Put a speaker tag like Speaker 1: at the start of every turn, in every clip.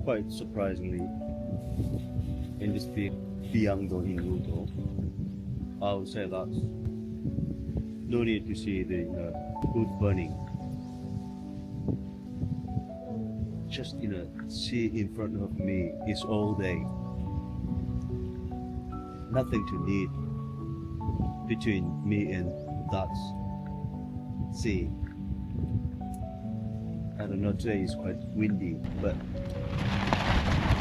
Speaker 1: quite surprisingly, in this Biyangdo Island, I would say that no need to see the wood burning. Just see in front of me is all day. Nothing to need between me and that sea. I don't know, today is quite windy, but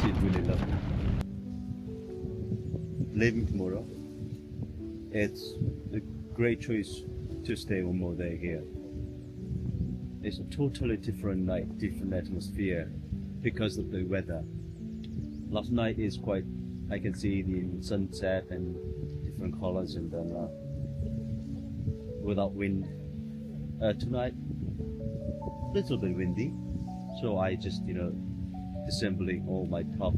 Speaker 1: it's really lovely. Leaving tomorrow, it's a great choice to stay one more day here. It's a totally different night, different atmosphere because of the weather. Last night is quite, I can see the sunset and different colors, and then without wind. Tonight, little bit windy, so I just assembling all my top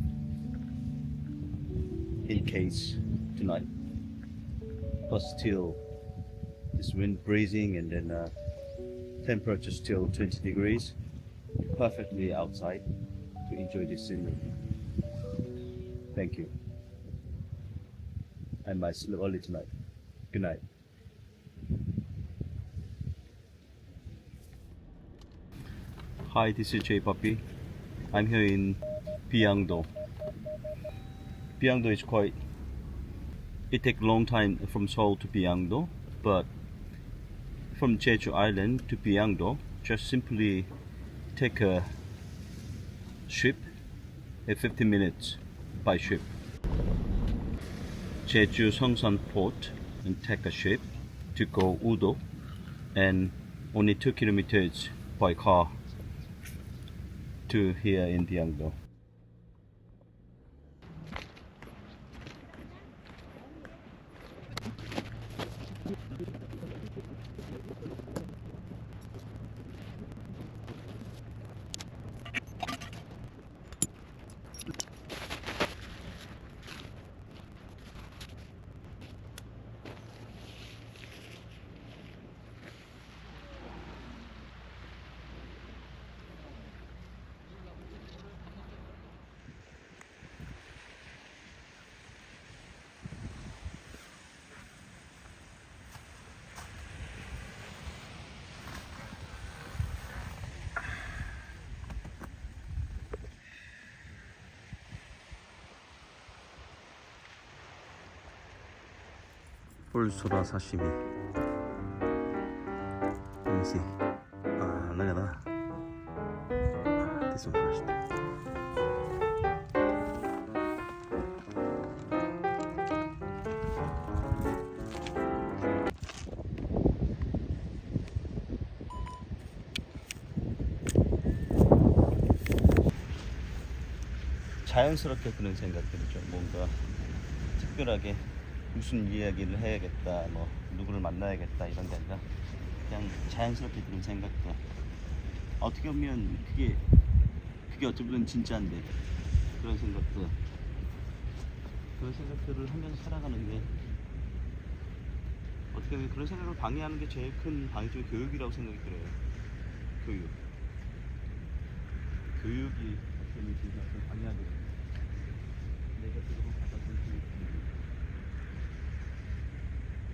Speaker 1: in case tonight. But still, this wind breezing, and then temperature still 20 degrees, perfectly outside to enjoy this scenery. Thank you. I might sleep early tonight. Good night. Hi, this is PAPI. I'm here in Biyangdo. Biyangdo is quite, it takes a long time from Seoul to Biyangdo, but from Jeju Island to Biyangdo, just simply take a ship at 15 minutes by ship. Jeju Sungsan port and take a ship to go Udo, and only 2 kilometers by car to here in Biyangdo. 뿔소라 사시미. Let me see. Look at that. This one first. 자연스럽게 그런 생각들이죠. 뭔가 특별하게 무슨 이야기를 해야겠다, 뭐 누구를 만나야겠다 이런 게 아니라 그냥 자연스럽게 드는 생각들. 어떻게 보면 그게 어떻게 보면 진짜인데 그런 생각들을 하면서 살아가는 게, 어떻게 보면 그런 생각을 방해하는 게 제일 큰 방해 중에 교육이라고 생각이 들어요. 교육이 어떻게 보면 진짜 방해하거든요. 내가 들고 받아준 교육.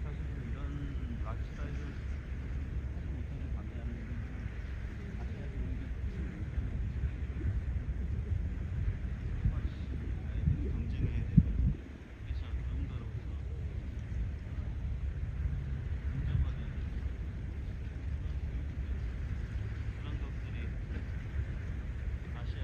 Speaker 1: 사실 이런 라이프스타일을 하지 못하게 방해하는 게 다시 해야 되는 게 경쟁해야 되고, 그래서 누군가로부터 인정받아야 되고, 그런 것들이 아시아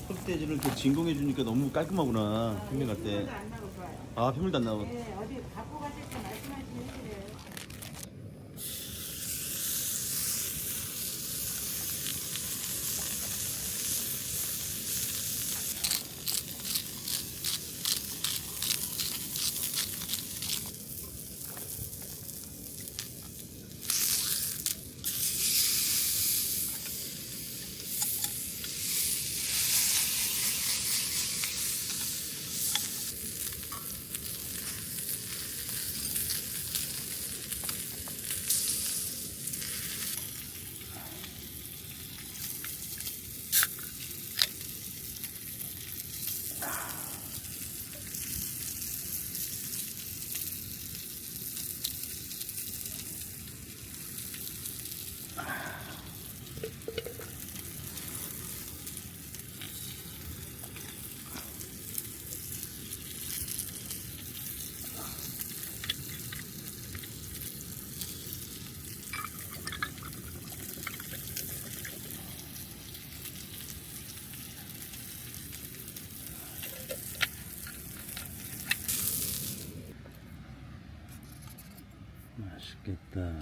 Speaker 1: 흑돼지를 이렇게 진공해주니까 너무 깔끔하구나. 평면 갈 때. 아, 핏물도 안 나고.
Speaker 2: 네, 어디 갖고 가실 때 말씀하시면 해드려요.
Speaker 1: 맛있겠다.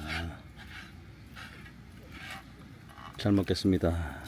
Speaker 1: 잘 먹겠습니다.